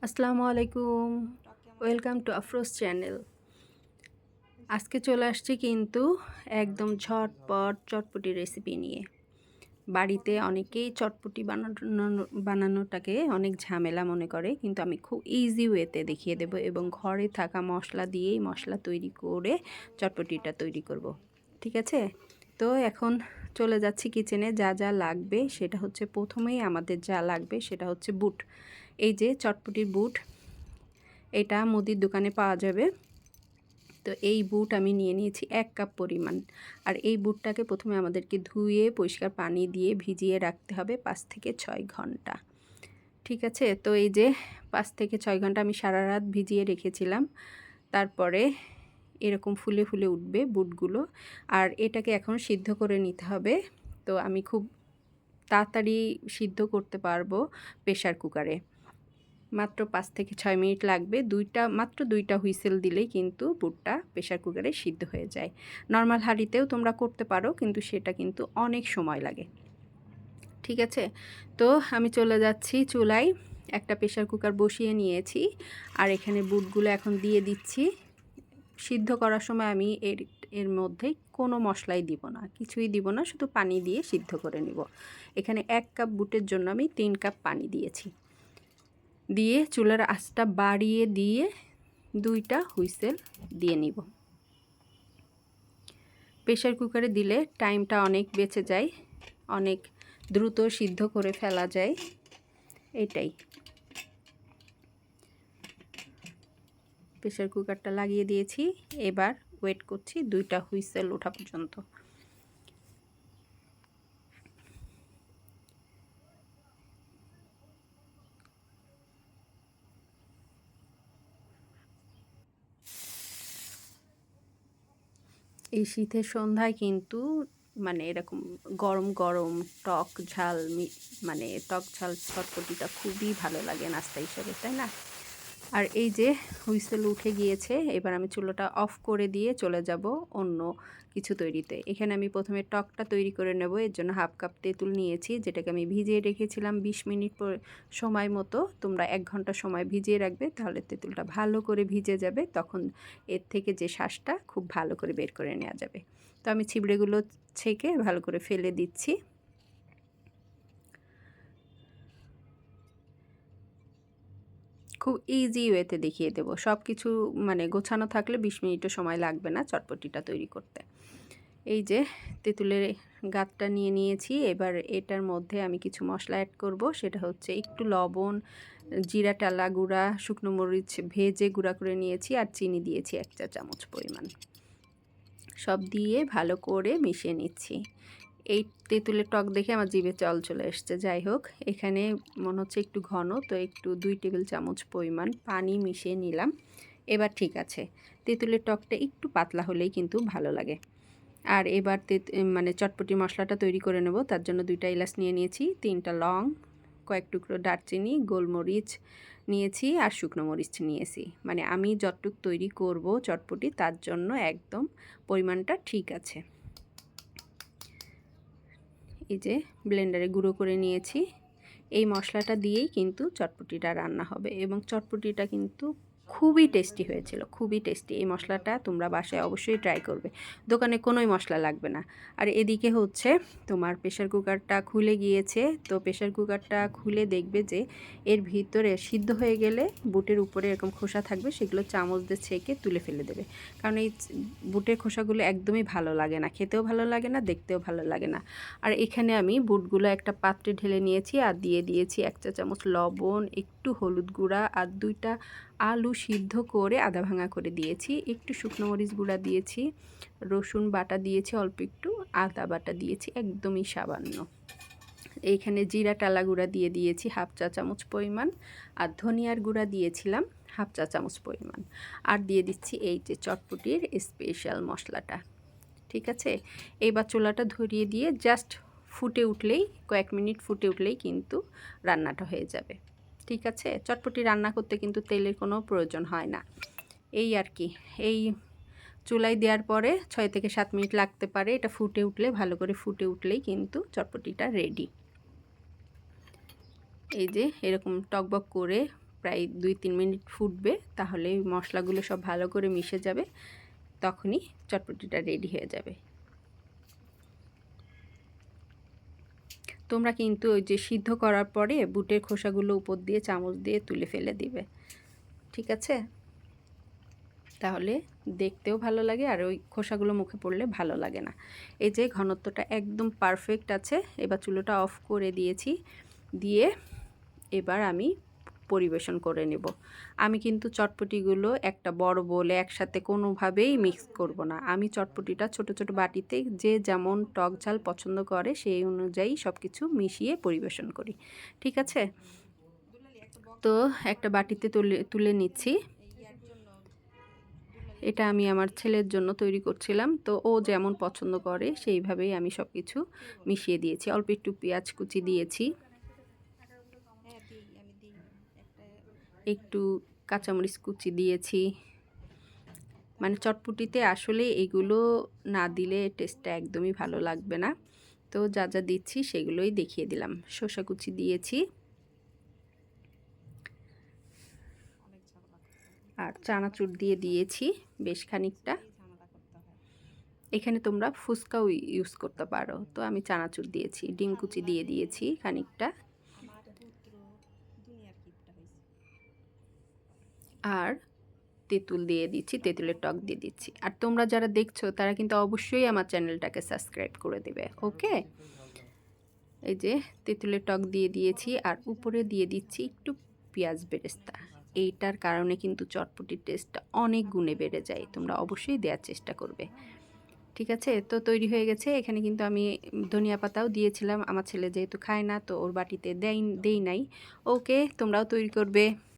আসসালামু আলাইকুম, welcome to Afroz channel. আজকে চলে আসছি কিন্তু একদম ঝটপট চটপটি রেসিপি নিয়ে। বাড়িতে অনেকেই চটপটি বানানোটাকে অনেক ঝামেলা মনে করে, কিন্তু আমি খুব ইজি ওয়েতে দেখিয়ে দেব এবং ঘরে থাকা মশলা দিয়েই মশলা তৈরি করে চটপটিটা তৈরি করব। ঠিক আছে, তো এখন চলে যাচ্ছি কিচেনে। যা যা লাগবে সেটা হচ্ছে, প্রথমেই আমাদের যা লাগবে সেটা হচ্ছে বুট। এই যে চটপটির বুট, এটা মুদির দোকানে পাওয়া যাবে। তো এই বুট আমি নিয়ে নিয়েছি 1 কাপ পরিমাণ। আর এই বুটটাকে প্রথমে আমাদেরকে ধুয়ে পরিষ্কার পানি দিয়ে ভিজিয়ে রাখতে হবে 5 থেকে 6 ঘন্টা। ঠিক আছে, তো এই যে 5 থেকে 6 ঘন্টা আমি সারা রাত ভিজিয়ে রেখেছিলাম। তারপরে এরকম ফুলে ফুলে উঠবে বুটগুলো। আর এটাকে এখন সিদ্ধ করে নিতে হবে। তো আমি খুব তাড়াতাড়ি সিদ্ধ করতে পারবো প্রেসার কুকারে। মাত্র 5 থেকে 6 মিনিট লাগবে। মাত্র 2টা হুইসেল দিলেই কিন্তু বুটটা প্রেসার কুকারে সিদ্ধ হয়ে যায়। নরমাল হাঁড়িতেও তোমরা করতে পারো, কিন্তু সেটা কিন্তু অনেক সময় লাগে। ঠিক আছে, তো আমি চলে যাচ্ছি চুলায়। একটা প্রেসার কুকার বসিয়ে নিয়েছি আর এখানে বুটগুলো এখন দিয়ে দিচ্ছি। সিদ্ধ করার সময় আমি এর মধ্যে কোনো মশলাই দিব না, কিছুই দিব না, শুধু পানি দিয়ে সিদ্ধ করে নিব। এখানে 1 কাপ বুটের জন্য আমি 3 কাপ পানি দিয়েছি। দিয়ে চুলার আঁচটা বাড়িয়ে দিয়ে 2টা হুইসেল দিয়ে নিব। প্রেসার কুকারে দিলে টাইমটা অনেক বেঁচে যায়, অনেক দ্রুত সিদ্ধ করে ফেলা যায়। এটাই, প্রেসার কুকারটা লাগিয়ে দিয়েছি। এবার ওয়েট করছি 2টা হুইসেল ওঠা পর্যন্ত। এই শীতের সন্ধ্যায় কিন্তু মানে এরকম গরম গরম টক ঝাল মানে টক ঝাল চটপটিটা খুবই ভালো লাগে নাস্তা হিসেবে, তাই না? আর এই যে হুইসেল উঠে গিয়েছে, এবার আমি চুলাটা অফ করে দিয়ে চলে যাব অন্য কিছু তৈরিতে। এখানে আমি প্রথমে টকটা তৈরি করে নেব। এর জন্য 1/2 কাপ তেঁতুল নিয়েছি, যেটাকে আমি ভিজিয়ে রেখেছিলাম 20 মিনিট সময় মতো। তোমরা 1 ঘন্টা সময় ভিজিয়ে রাখবে, তাহলে তেঁতুলটা ভালো করে ভিজে যাবে। তখন এর থেকে যে শাঁসটা খুব ভালো করে বের করে নেওয়া যাবে। তো আমি ছিবড়েগুলো ছেঁকে ভালো করে ফেলে দিচ্ছি। খুব ইজি ওয়েতে দেখিয়ে দেবো। সব কিছু মানে গোছানো থাকলে 20 মিনিটও সময় লাগবে না চটপটিটা তৈরি করতে। এই যে তেঁতুলের গাঁতটা নিয়ে নিয়েছি। এবার এটার মধ্যে আমি কিছু মশলা অ্যাড করব। সেটা হচ্ছে একটু লবণ, জিরা টালা গুঁড়া, শুকনো মরিচ ভেজে গুঁড়া করে নিয়েছি, আর চিনি দিয়েছি 1 চা চামচ পরিমাণ। সব দিয়ে ভালো করে মিশিয়ে নিচ্ছি। এই তেঁতুলের টক দেখে আমার জিভে জল চলে এসছে। যাই হোক, এখানে মনে হচ্ছে একটু ঘন, তো একটু 2 টেবিল চামচ পরিমাণ পানি মিশিয়ে নিলাম। এবার ঠিক আছে, তেঁতুলের টকটা একটু পাতলা হলেই কিন্তু ভালো লাগে। আর এবার মানে চটপটি মশলাটা তৈরি করে নেব। তার জন্য 2টা এলাচ নিয়ে নিয়েছি, 3টা লং, কয়েক টুকরো দারচিনি, গোলমরিচ নিয়েছি আর শুকনো মরিচ নিয়েছি। মানে আমি যতটুক তৈরি করব চটপটি, তার জন্য একদম পরিমাণটা ঠিক আছে। এই যে ব্লেন্ডারে গুঁড়ো করে নিয়েছি। এই মশলাটা দিয়েই কিন্তু চটপটিটা রান্না হবে এবং চটপটিটা কিন্তু খুবই টেস্টি হয়েছিল, খুবই টেস্টি। এই মশলাটা তোমরা বাসায় অবশ্যই ট্রাই করবে, দোকানে কোনোই মশলা লাগবে না। আর এদিকে হচ্ছে তোমার প্রেসার কুকারটা খুলে গিয়েছে। তো প্রেসার কুকারটা খুলে দেখবে যে এর ভিতরে সিদ্ধ হয়ে গেলে বুটের উপরে এরকম খোসা থাকবে, সেগুলো চামচ দিয়ে ছেঁকে তুলে ফেলে দেবে। কারণ এই বুটের খোসাগুলো একদমই ভালো লাগে না, খেতেও ভালো লাগে না, দেখতেও ভালো লাগে না। আর এখানে আমি বুটগুলো একটা পাত্রে ঢেলে নিয়েছি আর দিয়ে দিয়েছি 1 চা চামচ লবণ, একটু হলুদ গুঁড়া আর 2টা আলু সিদ্ধ করে আধা ভাঙা করে দিয়েছি, একটু শুকনো মরিচ গুঁড়া দিয়েছি, রসুন বাটা দিয়েছি অল্প একটু, আদা বাটা দিয়েছি একদমই সামান্য। এইখানে জিরা টালা গুঁড়া দিয়ে দিয়েছি 1/2 চা চামচ পরিমাণ, আর ধনিয়ার গুঁড়া দিয়েছিলাম 1/2 চা চামচ পরিমাণ। আর দিয়ে দিচ্ছি এই যে চটপটির স্পেশাল মশলাটা। ঠিক আছে, এইবার চুলাটা ধরিয়ে দিয়ে জাস্ট ফুটে উঠলেই, কয়েক মিনিট ফুটে উঠলেই কিন্তু রান্নাটা হয়ে যাবে। ঠিক আছে, চটপটি রান্না করতে কিন্তু তেলের কোনো প্রয়োজন হয় না। এই আর কি, এই চুলায় দেওয়ার পরে 6 থেকে 7 মিনিট লাগতে পারে। এটা ফুটে উঠলে, ভালো করে ফুটে উঠলেই কিন্তু চটপটিটা রেডি। এই যে এরকম টকবক করে প্রায় 2-3 মিনিট ফুটবে, তাহলে মশলাগুলো সব ভালো করে মিশে যাবে, তখনই চটপটিটা রেডি হয়ে যাবে। তোমরা কিন্তু ওই যে সিদ্ধ করার পরে বুটের খোসাগুলো উপর দিয়ে চামচ দিয়ে তুলে ফেলে দিবে, ঠিক আছে? তাহলে দেখতেও ভালো লাগে আর ওই খোসাগুলো মুখে পড়লে ভালো লাগে না। এই যে ঘনত্বটা একদম পারফেক্ট আছে। এবার চুলোটা অফ করে দিয়েছি, দিয়ে এবার আমি পরিবেশন করে নেব। আমি কিন্তু চটপটিগুলো একটা বড় বোলে একসাথে কোনোভাবেই মিক্স করব না। আমি চটপটিটা ছোট ছোট বাটিতে যে যেমন টক ঝাল পছন্দ করে সেই অনুযায়ী সব কিছু মিশিয়ে পরিবেশন করি, ঠিক আছে? তো একটা বাটিতে তুলে নিচ্ছি। এটা আমি আমার ছেলের জন্য তৈরি করছিলাম, তো ও যেমন পছন্দ করে সেইভাবেই আমি সব কিছু মিশিয়ে দিয়েছি। অল্প একটু পেঁয়াজ কুচি দিয়েছি, একটু কাঁচামরিচ কুচি দিয়েছি। মানে চটপটিতে আসলে এগুলো না দিলে টেস্টটা একদমই ভালো লাগবে না, তো যা যা দিচ্ছি সেগুলোই দেখিয়ে দিলাম। শসা কুচি দিয়েছি আর চানাচুর দিয়ে দিয়েছি বেশ খানিকটা। এখানে তোমরা ফুচকাও ইউজ করতে পারো, তো আমি চানাচুর দিয়েছি। ডিম কুচি দিয়ে দিয়েছি খানিকটা, আর তেঁতুল দিয়ে দিচ্ছি, তেঁতুলের টক দিয়ে দিচ্ছি। আর তোমরা যারা দেখছো তারা কিন্তু অবশ্যই আমার চ্যানেলটাকে সাবস্ক্রাইব করে দেবে, ওকে? এই যে তেঁতুলের টক দিয়ে দিয়েছি, আর উপরে দিয়ে দিচ্ছি একটু পেঁয়াজ বেরেস্তা। এইটার কারণে কিন্তু চটপটির টেস্টটা অনেক গুণে বেড়ে যায়। তোমরা অবশ্যই দেওয়ার চেষ্টা করবে, ঠিক আছে? তো তৈরি হয়ে গেছে। এখানে কিন্তু আমি ধনিয়া পাতাও দিয়েছিলাম। আমার ছেলে যেহেতু খায় না, তো ওর বাটিতে দেই নাই। ওকে, তোমরাও তৈরি করবে।